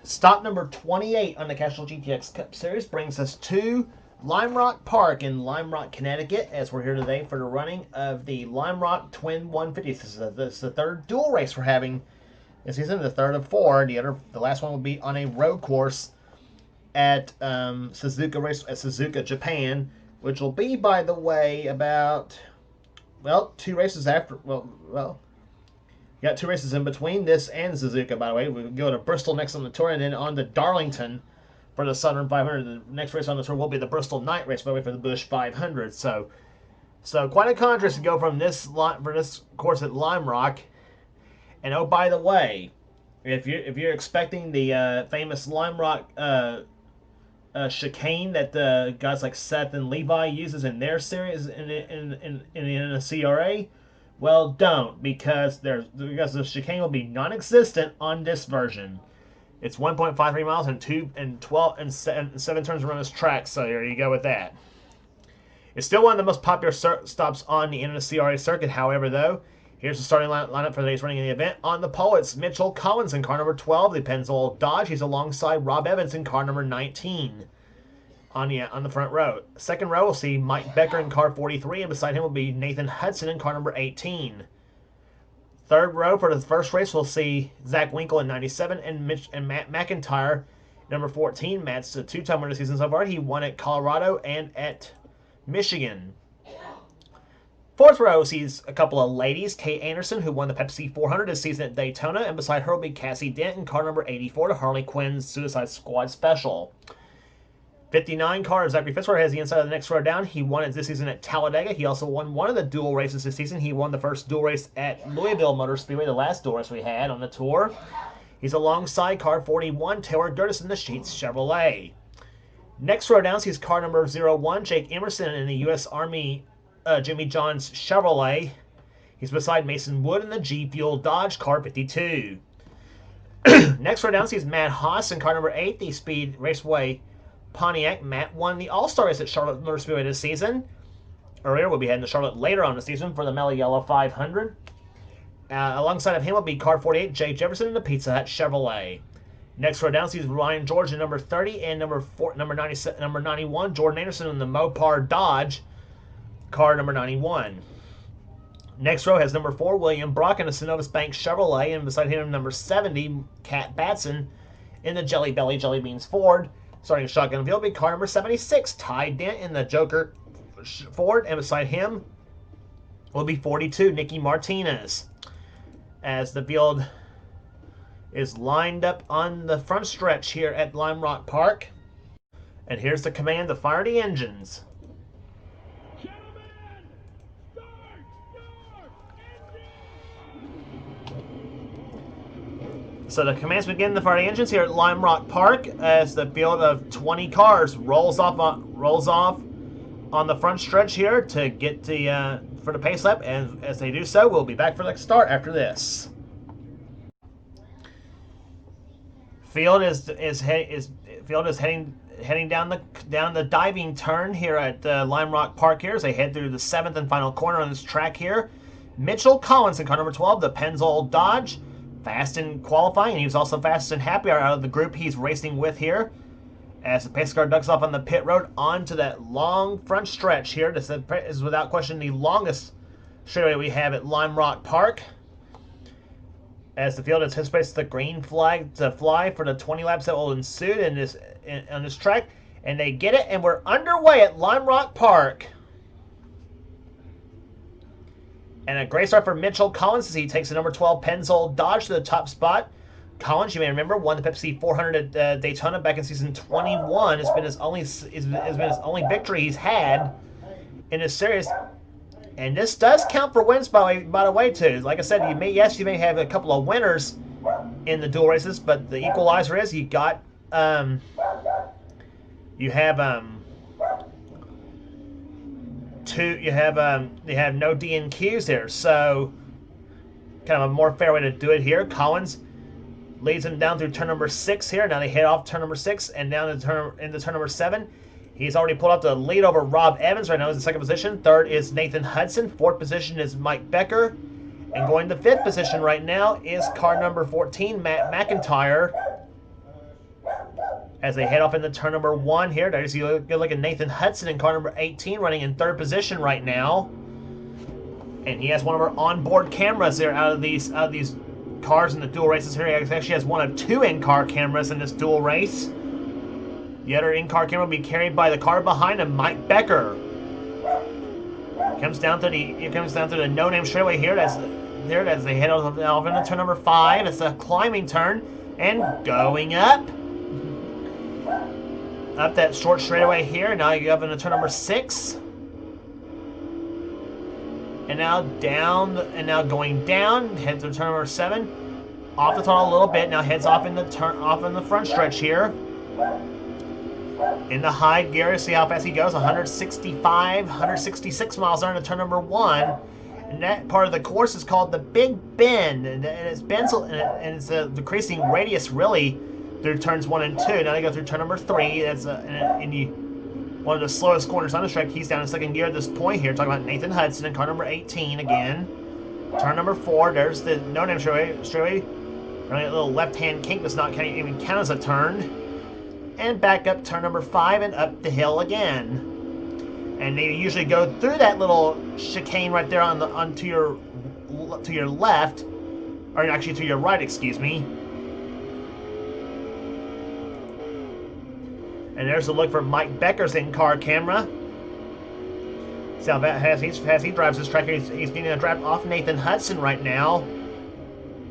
Stop number 28 on the Castrol GTX Cup Series brings us to Lime Rock Park in Lime Rock, Connecticut, as we're here today for the running of the Lime Rock Twin 150s. This is the third dual race we're having this season, the third of four. The last one will be on a road course at Suzuka, Japan, which will be, by the way, about, well, two races after. You got two races in between this and Suzuka, by the way. We go to Bristol next on the tour, and then on to Darlington for the Southern 500. The next race on the tour will be the Bristol night race, by the way, for the Busch 500. So quite a contrast to go from this course at Lime Rock. And oh, by the way, if you're expecting the famous Lime Rock chicane that the guys like Seth and Levi uses in their series in the NNSCRA, well, don't, because the chicane will be non-existent on this version. It's 1.53 miles and 12 and 7 turns around this track. So there you go with that. It's still one of the most popular stops on the NNSCRA circuit. However, though, here's the starting lineup for today's running in the event. On the pole, it's Mitchell Collins in car number 12, the Pennzoil Dodge. He's alongside Rob Evans in car number 19. On the front row. Second row, we'll see Mike Becker in car 43, and beside him will be Nathan Hudson in car number 18. Third row for the first race, we'll see Zach Winkle in 97 and Matt McIntyre, number 14. Matt's a two-time winner this season so far. He won at Colorado and at Michigan. Fourth row sees a couple of ladies. Kate Anderson, who won the Pepsi 400 this season at Daytona, and beside her will be Cassie Dent in car number 84 to Harley Quinn's Suicide Squad Special. 59 car, Zachary Fitzwater has the inside of the next row down. He won it this season at Talladega. He also won one of the dual races this season. He won the first dual race at Louisville Motor Speedway, the last dual race we had on the tour. He's alongside car 41, Taylor Gertis in the Sheets Chevrolet. Next row down sees car number 01, Jake Emerson in the U.S. Army Jimmy John's Chevrolet. He's beside Mason Wood in the G Fuel Dodge car 52. Next row down sees Matt Haas in car number 8, the Speed Raceway Pontiac. Matt won the All-Star race at Charlotte Motor Speedway this season. Earlier, we'll be heading to Charlotte later on the season for the Mellow Yellow 500. Alongside of him will be car 48, Jay Jefferson in the Pizza Hut Chevrolet. Next row down sees Ryan George in number 30 and number 91, Jordan Anderson in the Mopar Dodge, car number 91. Next row has number 4, William Brock in the Synovus Bank Chevrolet, and beside him number 70, Kat Batson in the Jelly Belly Jelly Beans Ford. Starting shotgun field will be car number 76, Ty Dent in the Joker Ford, and beside him will be 42, Nicky Martinez. As the field is lined up on the front stretch here at Lime Rock Park. And here's the command to fire the engines. So the commands begin to fire the engines here at Lime Rock Park as the field of 20 cars rolls off on the front stretch here to get for the pace lap. And as they do so, we'll be back for the start after this. Field is heading down the diving turn here at Lime Rock Park here as they head through the 7th and final corner on this track here. Mitchell Collins in car number 12, the Pennzoil Dodge. Fast in qualifying, and he was also fastest in happy hour out of the group he's racing with here. As the pace car ducks off on the pit road onto that long front stretch here. This is without question the longest straightaway we have at Lime Rock Park. As the field anticipates the green flag to fly for the 20 laps that will ensue on this track. And they get it, and we're underway at Lime Rock Park. And a great start for Mitchell Collins as he takes the number 12 Pennzoil Dodge to the top spot. Collins, you may remember, won the Pepsi 400 at Daytona back in season 21. It's been his only victory he's had in this series. And this does count for wins, by the way, too. Like I said, you may have a couple of winners in the dual races, but the equalizer is you have no DNQs there, so kind of a more fair way to do it here. Collins leads him down through turn number 6 here. Now they head off turn number 6 and down into turn number 7. He's already pulled up the lead over Rob Evans. Right now he's in second position. Third is Nathan Hudson. Fourth position is Mike Becker. And going to fifth position right now is car number 14, Matt McIntyre. As they head off into turn number 1 here. There's you good look at Nathan Hudson in car number 18 running in 3rd position right now. And he has one of our onboard cameras there out of these cars in the dual races here. He actually has one of 2 in-car cameras in this dual race. The other in-car camera will be carried by the car behind him, Mike Becker. Comes down to the no-name straightaway here as they head off into turn number 5. It's a climbing turn and going up that short straightaway here. Now you have into turn number 6. And now down, and now going down, heads to turn number 7. Off the tunnel a little bit, now heads off in the front stretch here. In the high gear, see how fast he goes, 165, 166 miles an hour into turn number 1. And that part of the course is called the Big Bend, and it's a decreasing radius really through turns 1 and 2. Now they go through turn number 3. That's one of the slowest corners on the track. He's down in 2nd gear at this point here. Talking about Nathan Hudson in car number 18 again. Turn number 4. There's the no-name straightaway. Running a little left-hand kink does not even count as a turn. And back up turn number 5 and up the hill again. And they usually go through that little chicane right there to your left, or actually to your right, excuse me. And there's a look for Mike Becker's in-car camera. See how fast he drives this track. He's getting a drive off Nathan Hudson right now.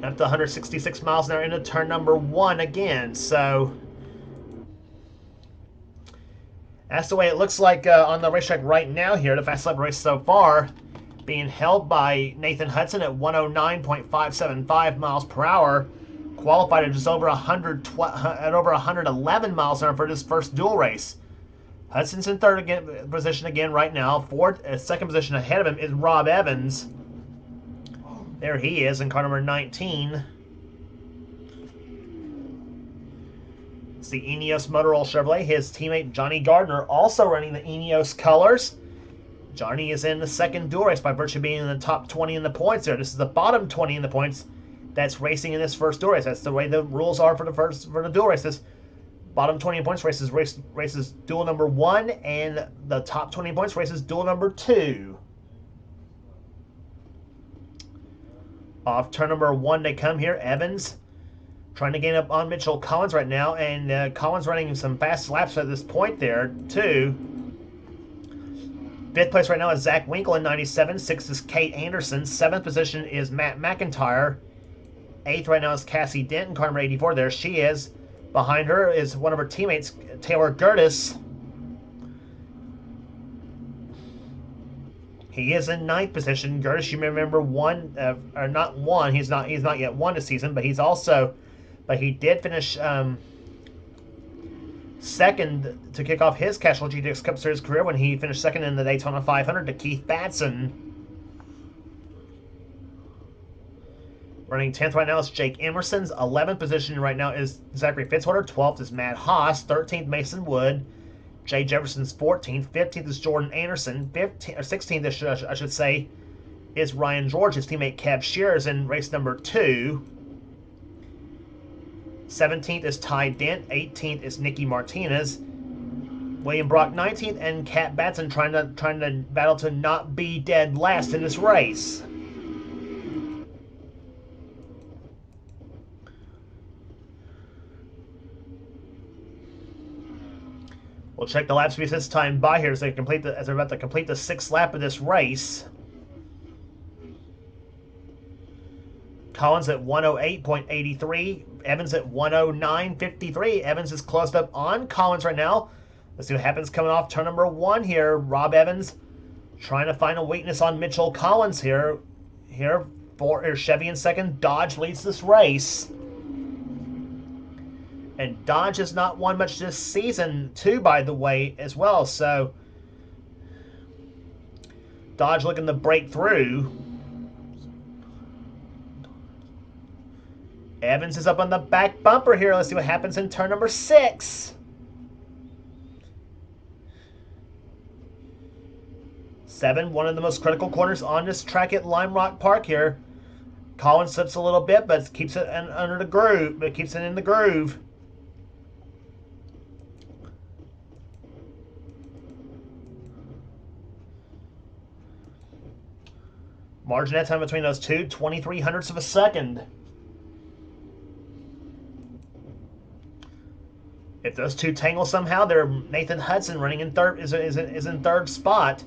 Up to 166 miles an hour into turn number 1 again. So that's the way it looks like on the racetrack right now here. The fast lap race so far being held by Nathan Hudson at 109.575 miles per hour. Qualified at just over 111 miles an hour for this first dual race. Hudson's in 3rd position again right now. 2nd position ahead of him is Rob Evans. There he is in car number 19. It's the Ineos Motor Oil Chevrolet. His teammate Johnny Gardner also running the Ineos colors. Johnny is in the 2nd dual race by virtue of being in the top 20 in the points there. This is the bottom 20 in the points that's racing in this first dual race. That's the way the rules are for the dual races. Bottom 20 in points races dual number 1, and the top 20 in points races dual number 2. Off turn number 1 they come here. Evans trying to gain up on Mitchell Collins right now, and Collins running some fast laps at this point there too. 5th place right now is Zach Winkle in 97. 6th is Kate Anderson. 7th position is Matt McIntyre. 8th right now is Cassie Dent in car number 84. There she is. Behind her is one of her teammates, Taylor Gertis. He is in 9th position. Gertis, you may remember, he's not yet won this season, but he did finish 2nd to kick off his Castrol GTX Cup Series career when he finished 2nd in the Daytona 500 to Keith Batson. Running 10th right now is Jake Emerson's. 11th position right now is Zachary Fitzwater. 12th is Matt Haas. 13th, Mason Wood. Jay Jefferson's 14th. 15th is Jordan Anderson. 16th, I should say, is Ryan George. His teammate Kev Shears in race number 2. 17th is Ty Dent. 18th is Nicky Martinez. William Brock 19th, and Kat Batson trying to battle to not be dead last in this race. We'll check the lap speeds this time by here as they're about to complete the 6th lap of this race. Collins at 108.83. Evans at 109.53. Evans is closed up on Collins right now. Let's see what happens coming off turn number 1 here. Rob Evans trying to find a weakness on Mitchell Collins here. For Chevy in 2nd. Dodge leads this race. And Dodge has not won much this season, too, by the way, as well. So, Dodge looking to break through. Evans is up on the back bumper here. Let's see what happens in turn number 6. 7, one of the most critical corners on this track at Lime Rock Park here. Collins slips a little bit, but keeps it under the groove. But keeps it in the groove. Margin that time between those two, 23 hundredths of a second. If those two tangle somehow, they're Nathan Hudson running in third is in third spot.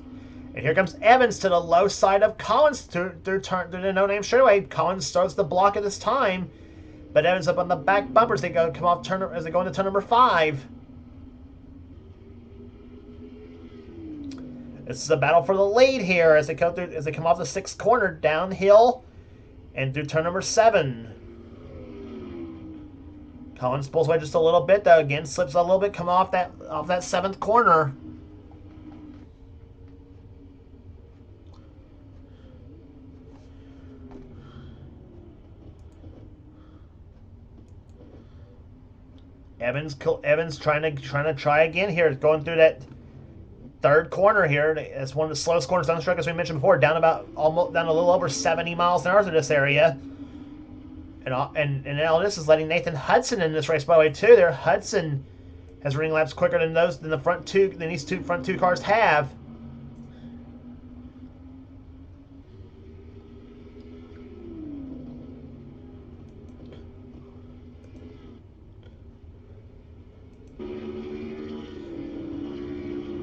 And here comes Evans to the low side of Collins through the no-name straightaway. Collins starts the block at this time, but Evans up on the back bumper as they go into turn number 5. This is a battle for the lead here as they come off the 6th corner downhill and through turn number 7. Collins pulls away just a little bit though. Again, slips a little bit, come off that 7th corner. Evans trying to try again here, going through that 3rd corner here. It's one of the slowest corners on the track, as we mentioned before, down a little over 70 miles an hour through this area. And all this is letting Nathan Hudson in this race, by the way, too. There, Hudson has running laps quicker than these front two cars have.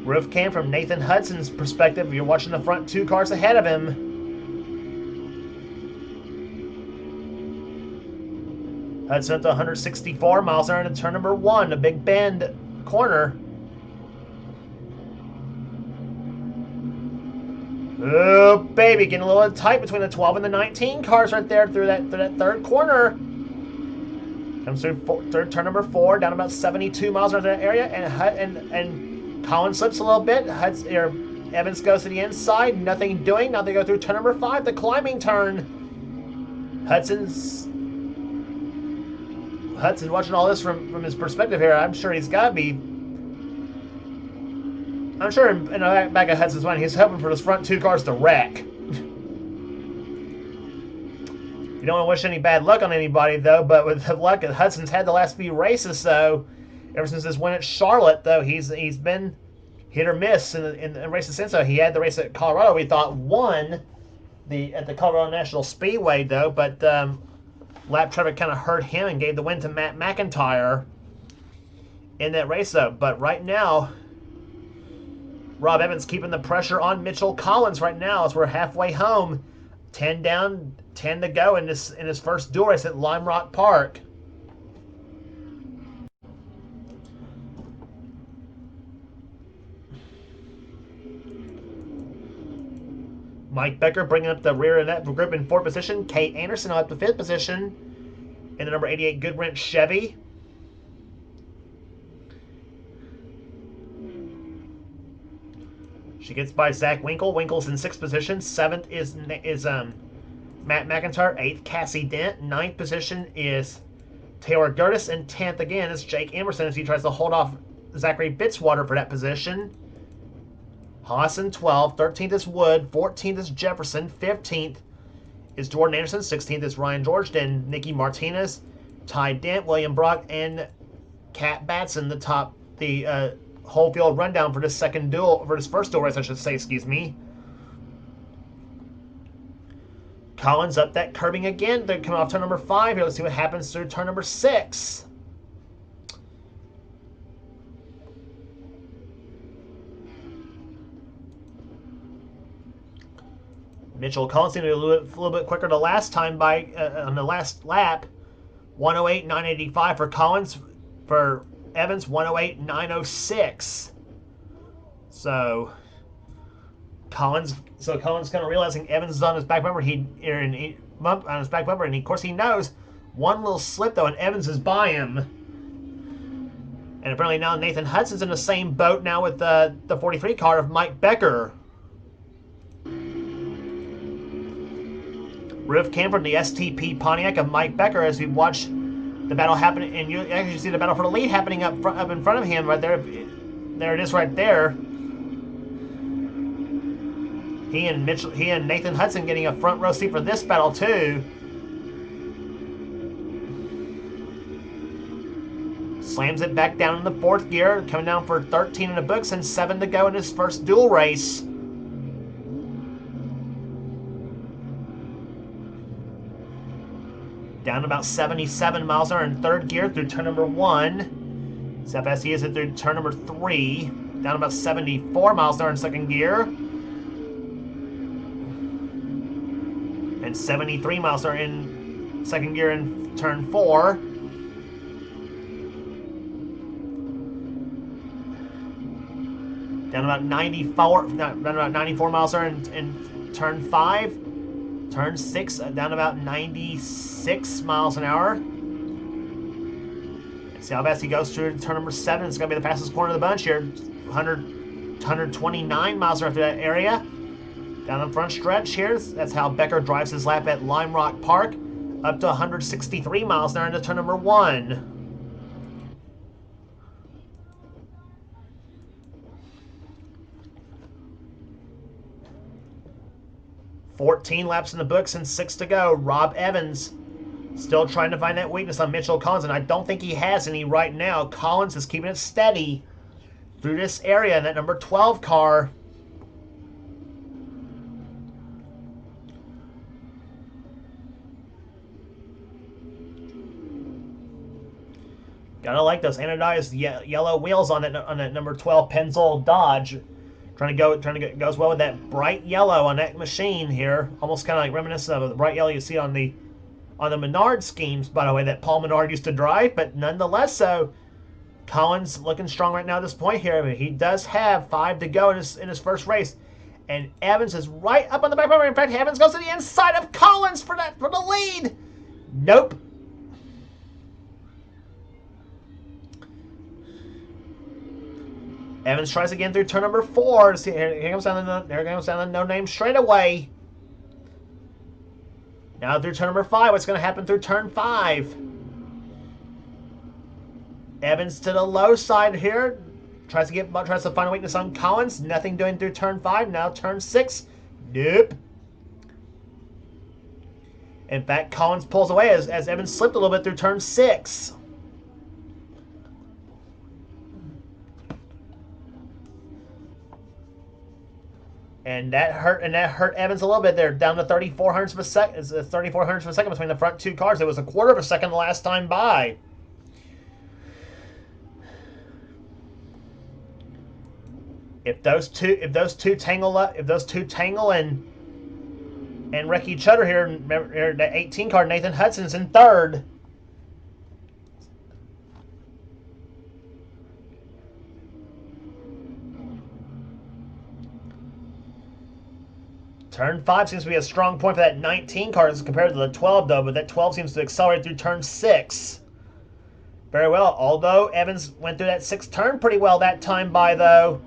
Roof cam from Nathan Hudson's perspective. You're watching the front 2 cars ahead of him. Hudson up to 164 miles an hour in turn number 1, a big bend corner. Oh, baby, getting a little tight between the 12 and the 19 cars right there through that 3rd corner. Comes through turn number 4, down about 72 miles around that area, and Collins slips a little bit. Evans goes to the inside, nothing doing. Now they go through turn number 5, the climbing turn. Hudson's watching all this from his perspective here. I'm sure he's got to be. I'm sure in the back of Hudson's mind, he's hoping for those front 2 cars to wreck. You don't want to wish any bad luck on anybody, though, but with the luck that Hudson's had the last few races, so ever since his win at Charlotte, though, he's been hit or miss in races since. So he had the race at Colorado, we thought won at the Colorado National Speedway, though, but lap traffic kind of hurt him and gave the win to Matt McIntyre in that race, though. But right now, Rob Evans keeping the pressure on Mitchell Collins right now as we're halfway home. 10 down, 10 to go in his first dual race at Lime Rock Park. Mike Becker bringing up the rear of that group in 4th position. Kate Anderson up to 5th position in the number 88 Goodwrench Chevy. She gets by Zach Winkle. Winkle's in 6th position. 7th is Matt McIntyre. 8th, Cassie Dent. 9th position is Taylor Gertis. And 10th again is Jake Emerson as he tries to hold off Zachary Bitswater for that position. Haas in 12th. 13th is Wood. 14th is Jefferson. 15th is Jordan Anderson. 16th is Ryan George. Nikki Martinez, Ty Dent, William Brock, and Kat Batson. The whole field rundown for this first dual race, I should say, excuse me. Collins up that curbing again. They're coming off turn number 5 here. Let's see what happens through turn number 6. Mitchell Collins seemed to be a little bit quicker the last time on the last lap. 108.985 for Collins. For Evans, 108.906. So Collins kind of realizing Evans is on his back bumper. On his back bumper, and of course he knows one little slip though, and Evans is by him. And apparently now Nathan Hudson's in the same boat now with the 43 car of Mike Becker. Roof cam from the STP Pontiac of Mike Becker as we watch the battle happen, and you actually see the battle for the lead happening up in front of him right there. There it is right there. He and Nathan Hudson getting a front row seat for this battle too. Slams it back down in the 4th gear, coming down for 13 in the books and 7 to go in his first dual race. Down about 77 miles an hour in third gear through turn number 1. See how fast he is it through turn number 3. Down about 74 miles an hour in second gear. And 73 miles an hour in second gear in turn 4. Down about 94 miles an hour in turn 5. Turn 6, down about 96 miles an hour. See how fast he goes through turn number 7. It's going to be the fastest corner of the bunch here. 129 miles an hour through that area. Down the front stretch here, that's how Becker drives his lap at Lime Rock Park. Up to 163 miles an hour into turn number 1. 14 laps in the books and 6 to go. Rob Evans still trying to find that weakness on Mitchell Collins, and I don't think he has any right now. Collins is keeping it steady through this area in that number 12 car. Gotta like those anodized yellow wheels on that number 12 Pennzoil Dodge. Trying to go goes well with that bright yellow on that machine here. Almost kind of like reminiscent of the bright yellow you see on the Menard schemes, by the way, that Paul Menard used to drive. But nonetheless, so Collins looking strong right now at this point here. I mean, he does have 5 to go in his first race, and Evans is right up on the back bumper. In fact, Evans goes to the inside of Collins for the lead. Nope. Evans tries again through turn number 4. See, here comes down the no name straightaway. Now through turn number 5. What's going to happen through turn 5? Evans to the low side here. Tries to find a weakness on Collins. Nothing doing through turn 5. Now turn 6. Nope. In fact, Collins pulls away as Evans slipped a little bit through turn 6. And that hurt Evans a little bit there, down to 34 hundredths of a second. It's 34 hundredths of a second between the front 2 cars. It was a quarter of a second the last time by. If those two tangle and wreck each other here, remember, the 18 car Nathan Hudson's in third. Turn 5 seems to be a strong point for that 19 car as compared to the 12, though, but that 12 seems to accelerate through turn 6. Very well, although Evans went through that 6th turn pretty well that time by, though.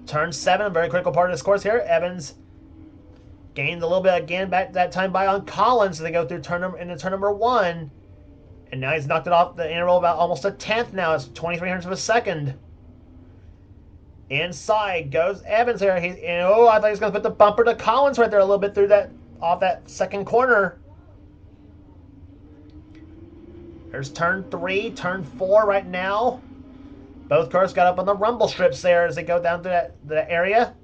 Turn 7, a very critical part of this course here. Evans gained a little bit again back that time by on Collins, and they go through turn number 1. And now he's knocked it off the interval about almost a 10th now. It's 23 hundredths of a second. Inside goes Evans there. I thought he was going to put the bumper to Collins right there a little bit through off that second corner. There's turn 3, turn 4 right now. Both cars got up on the rumble strips there as they go down through that area.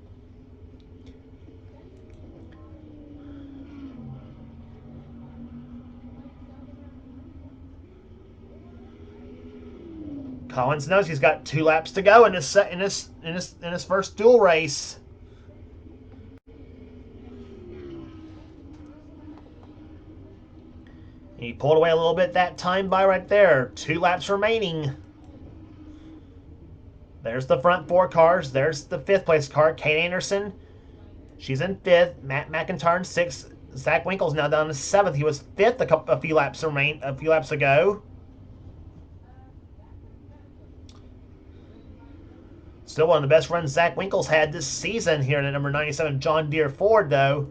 Collins knows he's got 2 laps to go in his first dual race. He pulled away a little bit that time by right there. 2 laps remaining. There's the front 4 cars. There's the 5th place car, Kate Anderson. She's in 5th. Matt McIntyre in 6th. Zach Winkle's now down to 7th. He was 5th a few laps ago. Still one of the best runs Zach Winkle's had this season here in the number 97 John Deere Ford, though.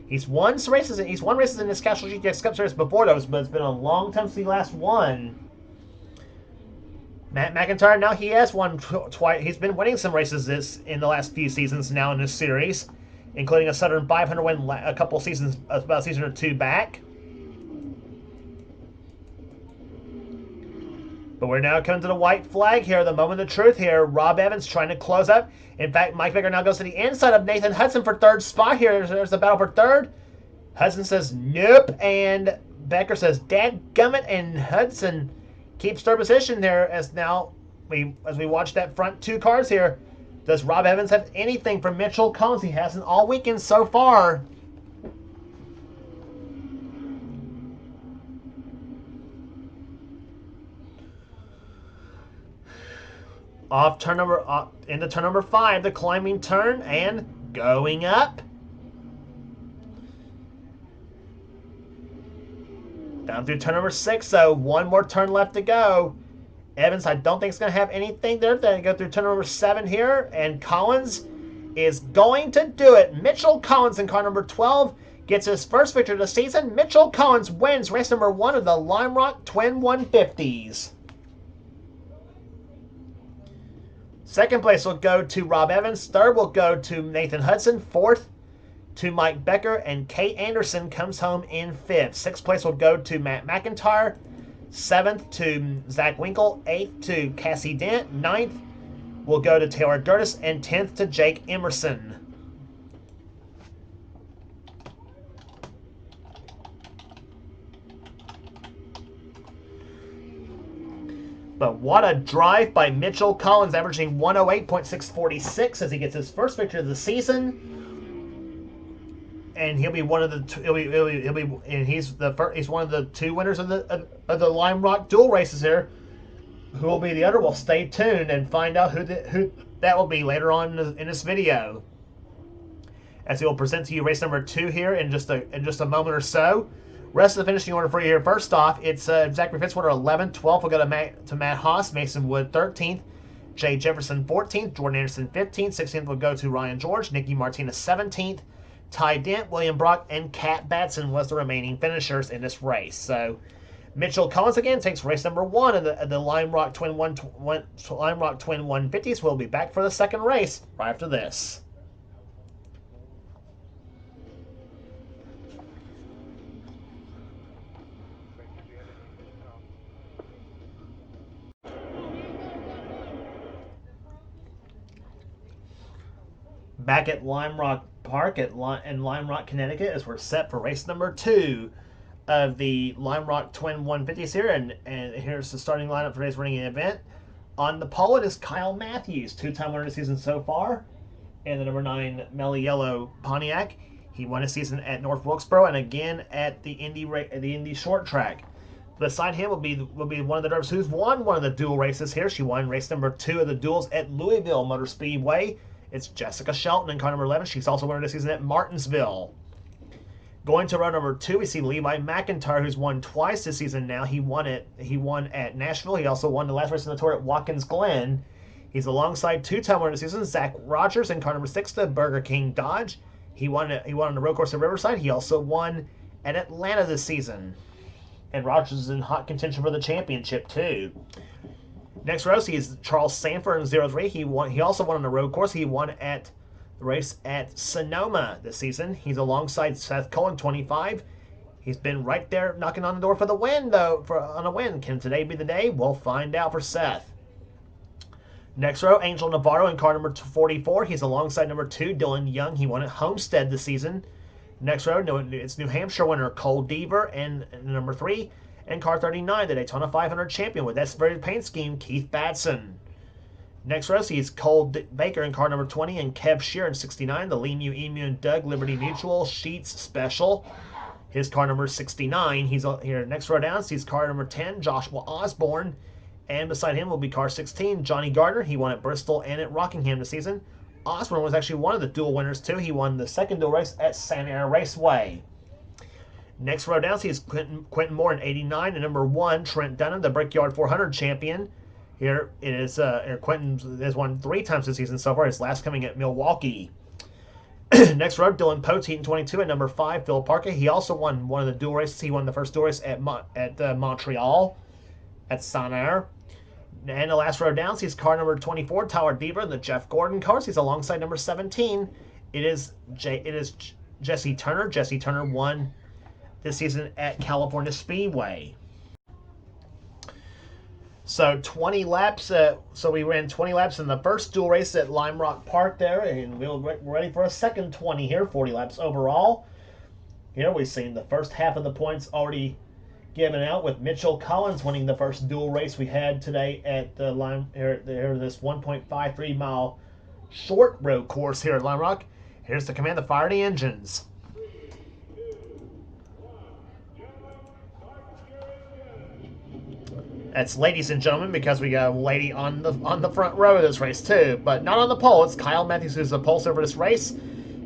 He's won races in this Castrol GTX Cup Series before, though, but it's been a long time since he last won. Matt McIntyre, now he has won twice. He's been winning some races in the last few seasons now in this series, including a Southern 500 win a couple seasons, about a season or 2 back. But we're now coming to the white flag here, the moment of truth here. Rob Evans trying to close up. In fact, Mike Baker now goes to the inside of Nathan Hudson for 3rd spot here. There's the battle for 3rd. Hudson says nope, and Becker says, "Dadgummit," and Hudson keeps their position there as we watch that front two cars here. Does Rob Evans have anything from Mitchell Collins? He hasn't all weekend so far. Into turn number 5, the climbing turn, and going up. Down through turn number 6, so one more turn left to go. Evans, I don't think, is going to have anything there. Then go through turn number 7 here, and Collins is going to do it. Mitchell Collins in car number 12 gets his first victory of the season. Mitchell Collins wins race number 1 of the Lime Rock Twin 150s. Second place will go to Rob Evans. Third will go to Nathan Hudson. Fourth to Mike Becker. And Kate Anderson comes home in 5th. Sixth place will go to Matt McIntyre. 7th to Zach Winkle. 8th to Cassie Dent. 9th will go to Taylor Durtis. And 10th to Jake Emerson. But what a drive by Mitchell Collins, averaging 108.646 as he gets his first victory of the season. And he'll be one of the and he's one of the 2 winners of the Lime Rock dual races here. Who will be the other? Well, stay tuned and find out who that will be later on in this video. As he will present to you race number 2 here in just a moment or so. Rest of the finishing order for you here. First off, it's Zachary Fitzwater 11th. 12th will go to Matt Haas. Mason Wood 13th. Jay Jefferson 14th. Jordan Anderson 15th. 16th will go to Ryan George. Nicky Martinez 17th. Ty Dent, William Brock, and Kat Batson was the remaining finishers in this race. So Mitchell Collins again takes race number 1 of the Lime Rock Twin 150s. We'll be back for the second race right after this. Back at Lime Rock Park in Lime Rock, Connecticut, as we're set for race number 2 of the Lime Rock Twin 150s here, and here's the starting lineup for today's running event. On the pole, it is Kyle Matthews, 2-time winner of the season so far, and the number 9 Melly Yellow Pontiac. He won a season at North Wilkesboro and again at the Indy Short Track. Beside him will be one of the drivers who's won one of the dual races here. She won race number 2 of the duals at Louisville Motor Speedway. It's Jessica Shelton in car number 11. She's also won this season at Martinsville. Going to row number 2, we see Levi McIntyre, who's won twice this season now. He won at Nashville. He also won the last race in the tour at Watkins Glen. He's alongside 2-time winner this season, Zach Rogers, in car number 6 to Burger King Dodge. He won on the road course at Riverside. He also won at Atlanta this season. And Rogers is in hot contention for the championship, too. Next row, is Charles Sanford in 03. He also won on the road course. He won at the race at Sonoma this season. He's alongside Seth Cullen, 25. He's been right there knocking on the door for the win, though. On a win, can today be the day? We'll find out for Seth. Next row, Angel Navarro in car number 44. He's alongside number 2, Dylan Young. He won at Homestead this season. Next row, it's New Hampshire winner Cole Deaver and number 3. And car 39, the Daytona 500 champion with S-Verted paint scheme, Keith Batson. Next row, he's Cole Baker in car number 20 and Kev Shear in 69, the Lemu Emu and Doug Liberty Mutual Sheets Special. His car number 69. He's here. Next row down, he's car number 10, Joshua Osborne. And beside him will be car 16, Johnny Gardner. He won at Bristol and at Rockingham this season. Osborne was actually one of the dual winners, too. He won the second dual race at Santa Ana Raceway. Next row down, is Quentin Moore in 89, and number 1, Trent Dunham, the Brickyard 400 champion. Here it is. Quentin has won 3 times this season so far, his last coming at Milwaukee. Next row, Dylan Poteet in 22, and number 5, Phil Parker. He also won one of the dual races. He won the first dual race at Montreal, at Sanair. And the last row down, he's car number 24, Tyler Deaver, in the Jeff Gordon cars. He's alongside number 17. It is Jesse Turner. Jesse Turner won this season at California Speedway. So 20 laps. So we ran 20 laps in the first dual race at Lime Rock Park there, and we're ready for a second 20 here, 40 laps overall. Here we've seen the first half of the points already given out, with Mitchell Collins winning the first dual race we had today at the line here, this 1.53 mile short road course here at Lime Rock. Here's the command to fire the engines. That's ladies and gentlemen, because we got a lady on the front row of this race too, but not on the pole. It's Kyle Matthews who's the pole over this race.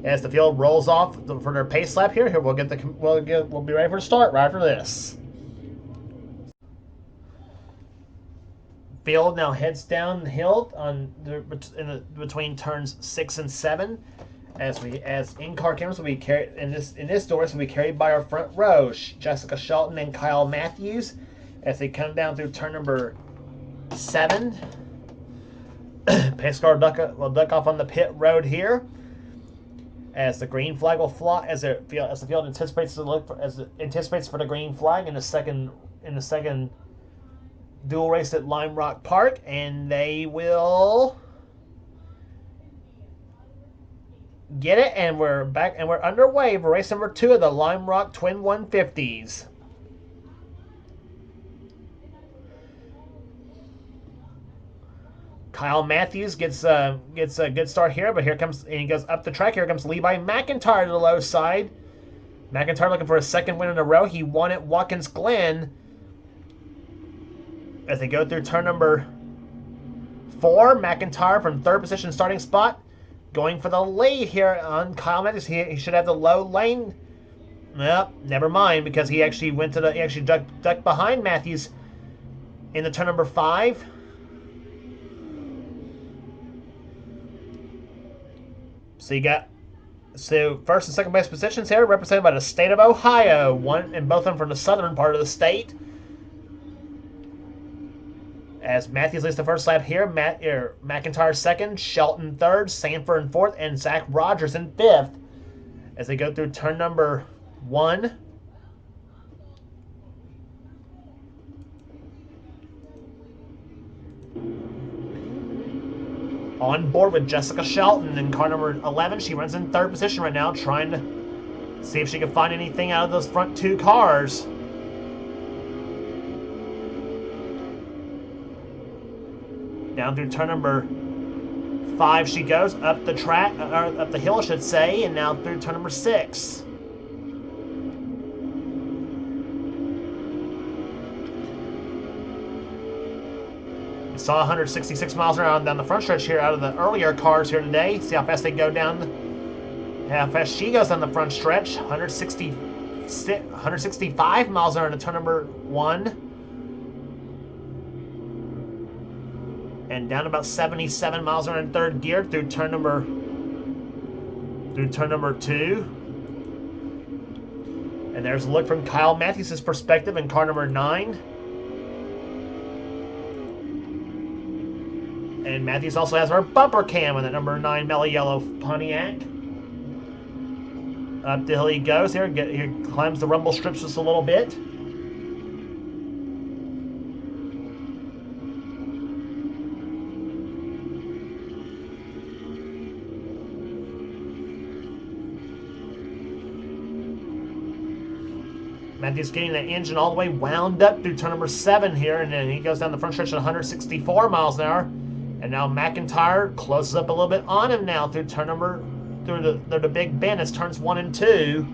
As the field rolls off for their pace lap here, we'll be ready for the start right after this. Field now heads down the hill between turns 6 and 7. As in-car cameras will be carried in this door, will be carried by our front row, Jessica Shelton and Kyle Matthews, as they come down through turn number 7. Pace car will duck off on the pit road here, as the green flag will fly as the field anticipates for the green flag in the second dual race at Lime Rock Park, and they will get it, and we're back, and we're underway for race number 2 of the Lime Rock Twin 150s. Kyle Matthews gets a good start here, but here comes, and he goes up the track. Here comes Levi McIntyre to the low side. McIntyre looking for a second win in a row. He won at Watkins Glen. As they go through turn number 4, McIntyre from third position starting spot, going for the lead here on Kyle Matthews. He should have the low lane. Well, never mind, because he actually ducked behind Matthews in the turn number 5. So first and second place positions here represented by the state of Ohio, and both of them from the southern part of the state. As Matthews leads the first lap here, McIntyre second, Shelton third, Sanford in fourth, and Zach Rogers in fifth. As they go through turn number 1. On board with Jessica Shelton in car number 11. She runs in third position right now, trying to see if she can find anything out of those front 2 cars. Down through turn number 5 she goes, up the track, or up the hill, I should say, and now through turn number 6. We saw 166 miles an hour down the front stretch here out of the earlier cars here today. See how fast they go down, how fast she goes on the front stretch. 165 miles an hour in turn number 1. And down about 77 miles an hour in third gear through turn number 2. And there's a look from Kyle Matthews' perspective in car number 9. And Matthews also has our bumper cam in the number 9 mellow yellow Pontiac. Up the hill he goes here. He climbs the rumble strips just a little bit. Matthews getting the engine all the way wound up through turn number 7 here, and then he goes down the front stretch at 164 miles an hour. And now McIntyre closes up a little bit on him now through the Big Bend as turns 1 and 2.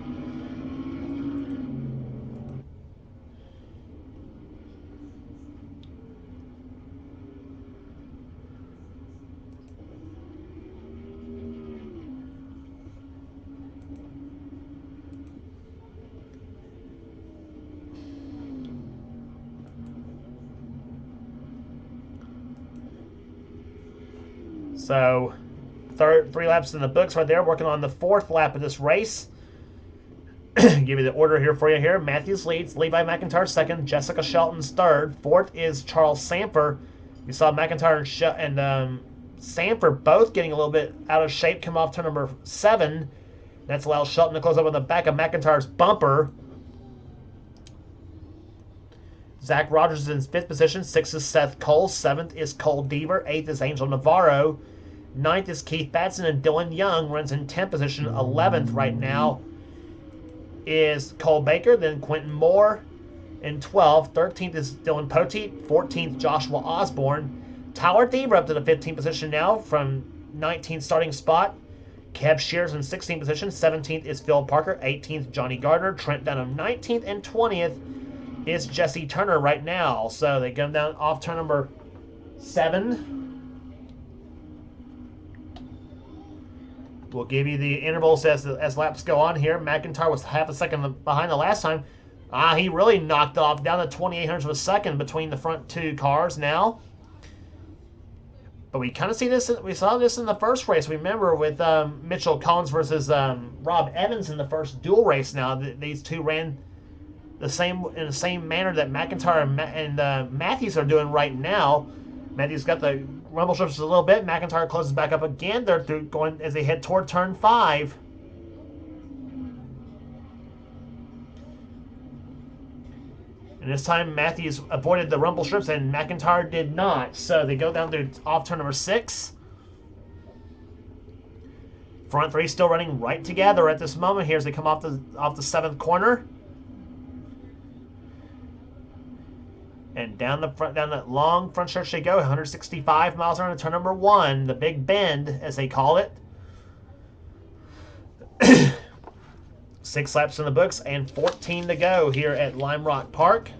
So, 3 laps in the books right there, working on the 4th lap of this race. Give you the order here for you here. Matthews leads, Levi McIntyre second, Jessica Shelton's third. 4th is Charles Sanford. You saw McIntyre and Sanford both getting a little bit out of shape, come off turn number 7. That's allowed Shelton to close up on the back of McIntyre's bumper. Zach Rogers is in 5th position. 6th is Seth Cole. 7th is Cole Deaver. 8th is Angel Navarro. 9th is Keith Batson, and Dylan Young runs in 10th position. 11th right now is Cole Baker. Then Quentin Moore in 12th. 13th is Dylan Poteet. 14th, Joshua Osborne. Tyler Deaver up to the 15th position now from 19th starting spot. Kev Shears in 16th position. 17th is Phil Parker. 18th, Johnny Gardner. Trent Dunham 19th, and 20th is Jesse Turner right now. So they come down off turn number 7. We'll give you the intervals as laps go on here. McIntyre was half a second behind the last time. He really knocked off down to 2800ths of a second between the front two cars now. But we kind of see this. We saw this in the first race. Remember with Mitchell Collins versus Rob Evans in the first dual race. Now these two ran in the same manner that McIntyre and Matthews are doing right now. Matthews got the rumble strips a little bit. McIntyre closes back up again. They're going as they head toward turn 5. And this time Matthews avoided the rumble strips and McIntyre did not. So they go down to off turn number 6. Front 3 still running right together at this moment here as they come off the 7th corner. And down that long front stretch they go, 165 miles an hour to turn number 1, the Big Bend, as they call it. 6 laps in the books and 14 to go here at Lime Rock Park.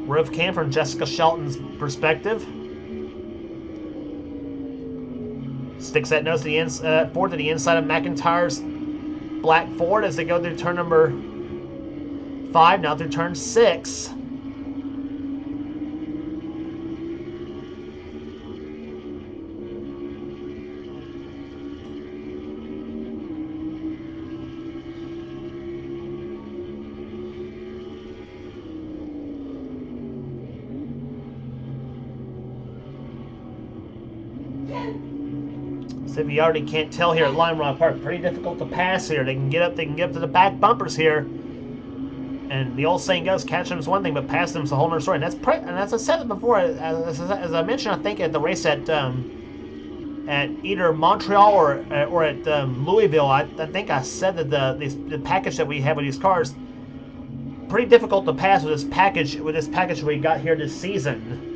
Roof cam from Jessica Shelton's perspective. Sticks that nose to the forward to the inside of McIntyre's black Ford as they go through turn number 5, now through turn 6. So if you already can't tell here at Lime Rock Park, pretty difficult to pass here. They can get up to the back bumpers here. And the old saying goes, catch them is one thing, but pass them is a whole other story. And as I said before, as I mentioned, I think at the race at either Montreal or at Louisville, I think I said that the package that we have with these cars, pretty difficult to pass with this package we got here this season.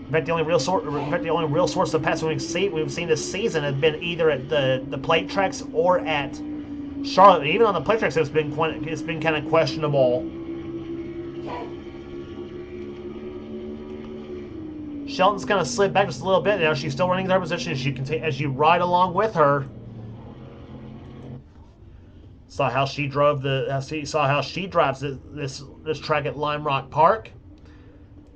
In fact, the only real source of passing we've seen this season has been either at the plate tracks or at Charlotte. Even on the plate tracks, it's been kind of questionable. Shelton's kind of slid back just a little bit. Now she's still running third position as you ride along with her. Saw how she drives this track at Lime Rock Park.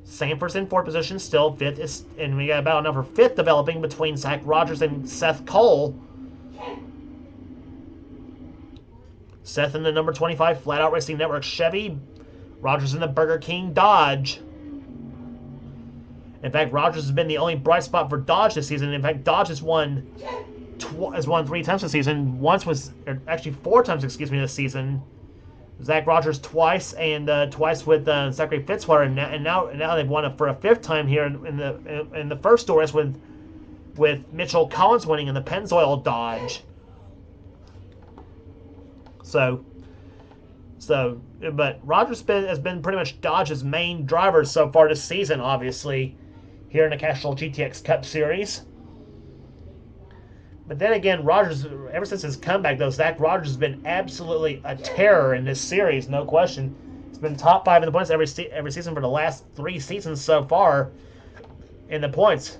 Sanford's in 4th position, still 5th, and we got a battle now for 5th developing between Zach Rogers and Seth Cole. Seth in the number 25 Flat Out Racing Network Chevy. Rogers in the Burger King Dodge. In fact, Rogers has been the only bright spot for Dodge this season. In fact, Dodge has won 3 times this season. Actually 4 times, this season. Zach Rogers twice, and twice with Zachary Fitzwater, and now they've won it for a 5th time here in the first dual race with Mitchell Collins winning in the Pennzoil Dodge. But Rogers has been pretty much Dodge's main driver so far this season, obviously, here in the Castrol GTX Cup Series. But then again, Rogers, ever since his comeback, though, Zach Rogers has been absolutely a terror in this series, no question. He's been top 5 in the points every season for the last 3 seasons so far in the points.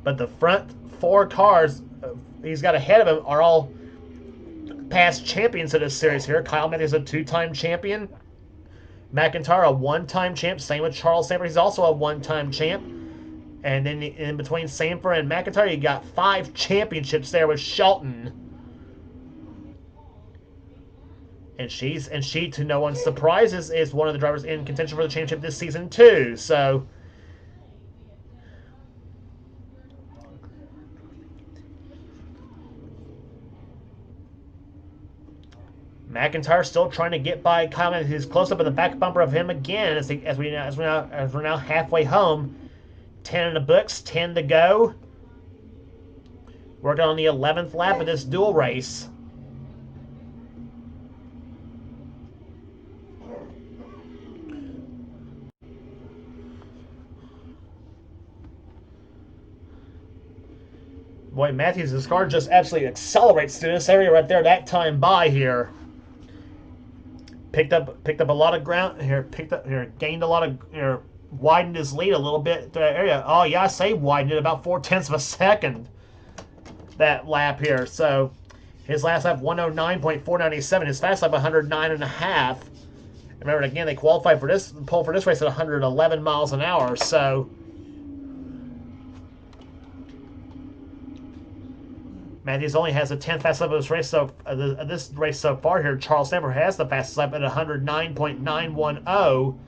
But the front 4 cars he's got ahead of him are all past champions of this series here. Kyle Matthews, a 2-time champion. McIntyre, a 1-time champ. Same with Charles Sanford. He's also a 1-time champ. And then in between Sanford and McIntyre, you got 5 championships there with Shelton. And she, to no one's surprise, is one of the drivers in contention for the championship this season too. So McIntyre still trying to get by Kyle Matthews. He's close up in the back bumper of him again as we're now halfway home. 10 in the books, 10 to go. Working on the 11th lap of this dual race. Boy, Matthews' car just absolutely accelerates through this area right there. That time by here. Picked up a lot of ground here. Gained a lot of here. Widened his lead a little bit to that area. Oh yeah, I say widened it about 0.4 of a second. That lap here. So his last lap 109.497. His fast lap 109.5. Remember again, they qualified for this pole for this race at 111 miles an hour. So Matthews only has a 10th fastest lap of this race so far here. Charles Stanford has the fastest lap at 109.910,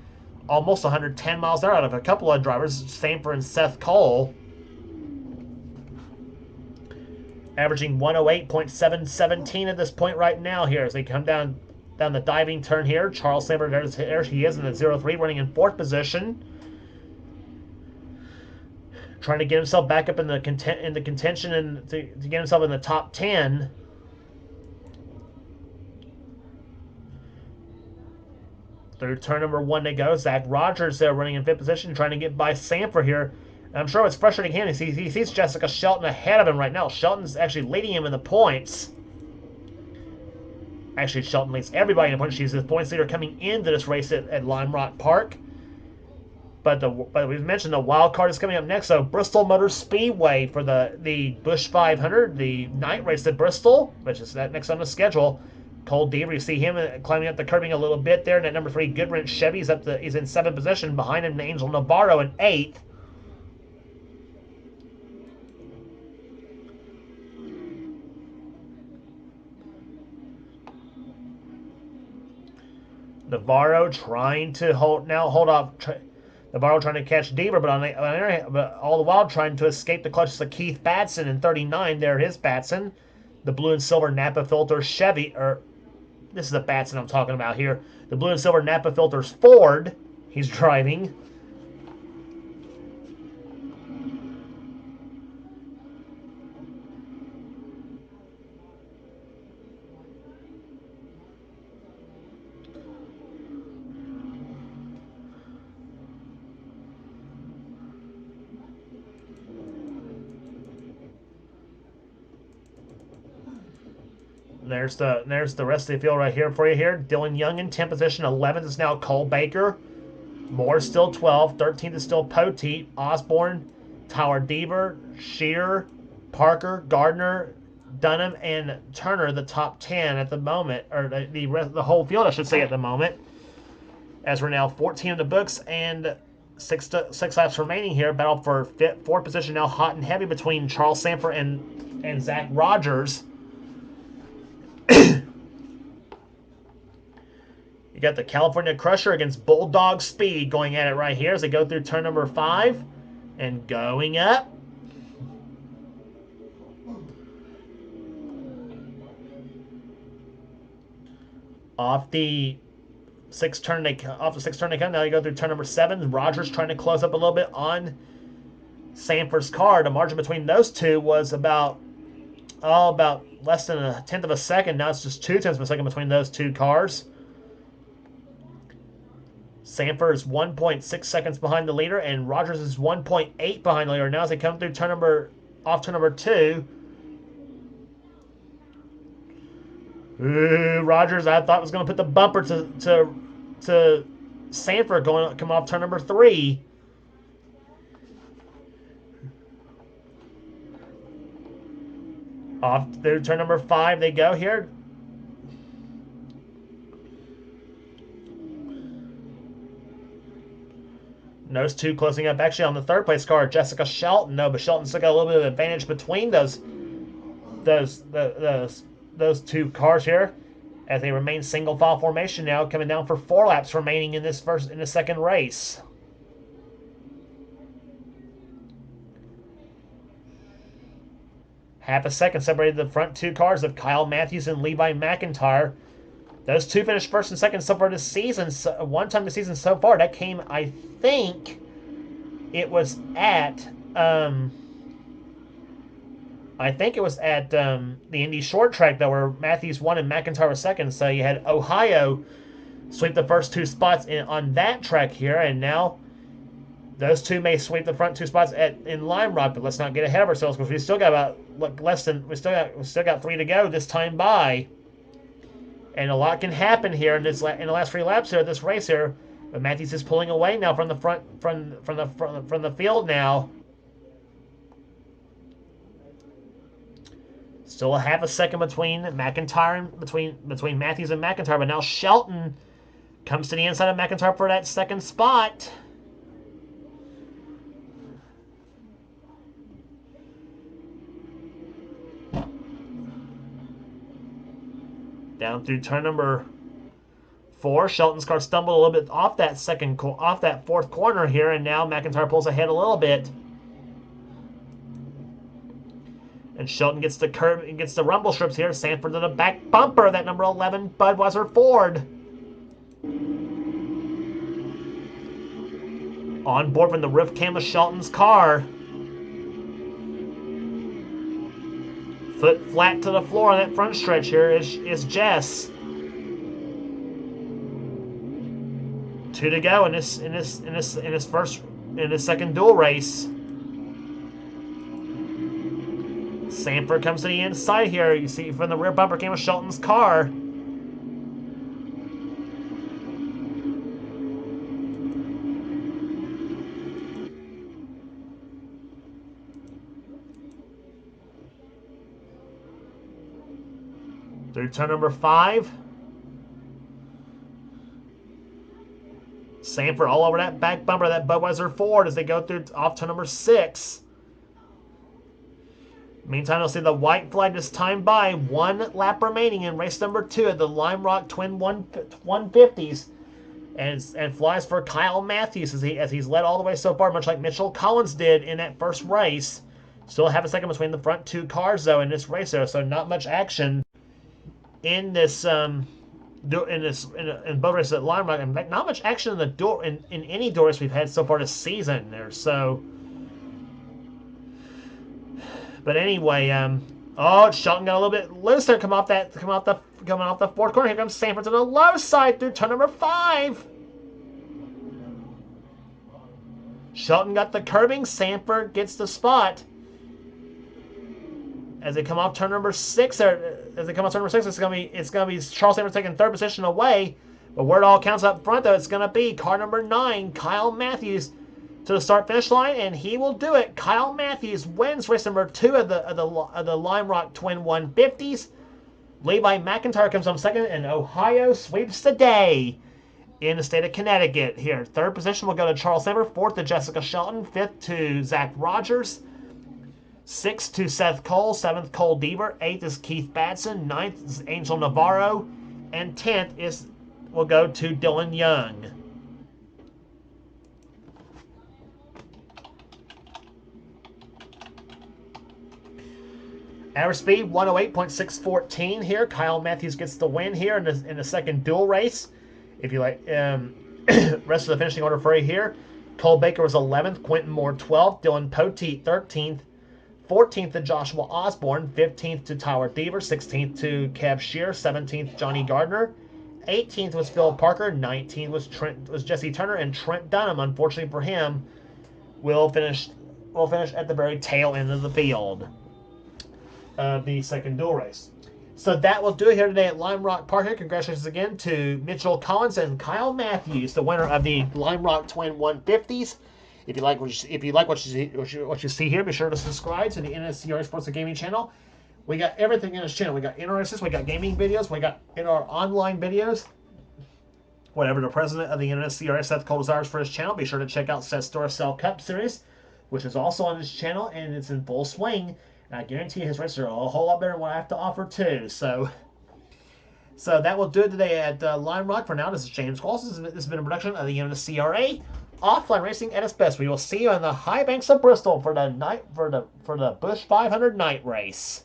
almost 110 miles an hour out of a couple of drivers, Stanford and Seth Cole, averaging 108.717 at this point right now here as they come down the diving turn here. Charles Stanford, there he is in the 0-3, running in 4th position. Trying to get himself back up in the contention and to get himself in the top 10. Through turn number 1 they go. Zach Rogers there running in 5th position, trying to get by Sanford here. And I'm sure it's frustrating him. He sees Jessica Shelton ahead of him right now. Shelton's actually leading him in the points. Actually, Shelton leads everybody in the points. She's the points leader coming into this race at Lime Rock Park. But we've mentioned the wild card is coming up next. So Bristol Motor Speedway for the Busch 500, the night race at Bristol, which is that next on the schedule. Cole Deaver, you see him climbing up the curbing a little bit there. And at number 3, Goodwrench Chevy is in 7th position. Behind him, Angel Navarro in 8th. Navarro trying to hold off. Navarro trying to catch Deaver, but all the while trying to escape the clutches of Keith Batson in 39. There it is, Batson. The blue and silver Napa Filter Chevy, this is the Batson I'm talking about here. The blue and silver Napa Filters Ford he's driving. There's the rest of the field right here for you here. Dylan Young in 10th position. 11th is now Cole Baker. Moore still 12th. 13th is still Poteet. Osborne, Tyler Deaver, Shearer, Parker, Gardner, Dunham, and Turner, the top 10 at the moment, or the whole field, I should say, at the moment. As we're now 14 in the books and six laps remaining here. Battle for 4th position now hot and heavy between Charles Sanford and Zach Rogers. You got the California Crusher against Bulldog Speed going at it right here as they go through turn number 5 and going up. Off the 6th turn they come. Now they go through turn number 7. Rogers trying to close up a little bit on Sanford's car. The margin between those two was about less than 1/10 of a second. Now it's just 0.2 of a second between those two cars. Sanford is 1.6 seconds behind the leader, and Rogers is 1.8 behind the leader. Now as they come through turn number 2. Rogers, I thought was going to put the bumper to Sanford come off turn number 3. Off through turn number 5 they go here. Those two closing up actually on the 3rd place car, Jessica Shelton. No, but Shelton still got a little bit of advantage between those two cars here as they remain single file formation now, coming down for 4 laps remaining in the 2nd race. Half a second separated the front two cars of Kyle Matthews and Levi McIntyre. Those two finished first and second so far this season. So, one time this season so far. That came, I think, it was at. I think it was at the Indy Short Track though, where Matthews won and McIntyre was second. So you had Ohio sweep the first two spots on that track here, and now those two may sweep the front two spots in Lime Rock. But let's not get ahead of ourselves because we still got about less than we still got 3 to go this time by, and a lot can happen here in the last 3 laps here of this race here. But Matthews is pulling away now from the field now. Still a half a second between McIntyre and between Matthews and McIntyre, but now Shelton comes to the inside of McIntyre for that second spot. Down through turn number 4, Shelton's car stumbled a little bit off that fourth corner here, and now McIntyre pulls ahead a little bit. And Shelton gets the curb and gets the rumble strips here. Sanford to the back bumper, that number 11 Budweiser Ford. On board from the roof cam of Shelton's car. Foot flat to the floor on that front stretch here is Jess. 2 to go in this second dual race. Sanford comes to the inside here. You see from the rear bumper came with Shelton's car. Through turn number 5. Sanford all over that back bumper, that Budweiser Ford as they go through off turn number 6. Meantime, you'll see the white flag this time by. 1 lap remaining in race number 2 at the Lime Rock Twin 150s. And flies for Kyle Matthews as he's led all the way so far, much like Mitchell Collins did in that first race. Still have a second between the front 2 cars, though, in this race there, so not much action in this in both races at Lime Rock. In fact, not much action in any door race we've had so far this season there. So. But anyway, Shelton got a little bit loose there, coming off the fourth corner. Here comes Sanford to the low side through turn number 5. Shelton got the curbing. Sanford gets the spot. As they come off turn number 6, it's gonna be Charles Sanford taking 3rd position away. But where it all counts up front, though, it's gonna be car number 9, Kyle Matthews, to the start-finish line, and he will do it. Kyle Matthews wins race number 2 of the Lime Rock Twin 150s. Levi McIntyre comes home second, and Ohio sweeps the day in the state of Connecticut. Here, 3rd position will go to Charles Sanford, 4th to Jessica Shelton, 5th to Zach Rogers, 6th to Seth Cole, 7th Cole Deaver, 8th is Keith Batson, 9th is Angel Navarro, and 10th will go to Dylan Young. Average speed 108.614 here. Kyle Matthews gets the win here in the second dual race. If you like, rest of the finishing order for you here. Cole Baker was 11th, Quentin Moore 12th, Dylan Poteet 13th, 14th to Joshua Osborne, 15th to Tyler Deaver, 16th to Kev Shear, 17th Johnny Gardner, 18th was Phil Parker, 19th was Jesse Turner, and Trent Dunham, unfortunately for him, will finish at the very tail end of the field of the second dual race. So that will do it here today at Lime Rock Park. Congratulations again to Mitchell Collins and Kyle Matthews, the winner of the Lime Rock Twin 150s. If you like what you see here, be sure to subscribe to the NNSCRA Sports and Gaming channel. We got everything in this channel. We got interests, we got gaming videos, we got in our online videos. Whatever the president of the NNSCRA, Seth Cole, desires for his channel, be sure to check out Seth's Duracell Cup Series, which is also on his channel, and it's in full swing. And I guarantee his races are a whole lot better than what I have to offer too. So that will do it today at Lime Rock. For now, this is James Walsh. This has been a production of the NNSCRA Offline Racing at its best. We will see you on the high banks of Bristol for the Busch 500 night race.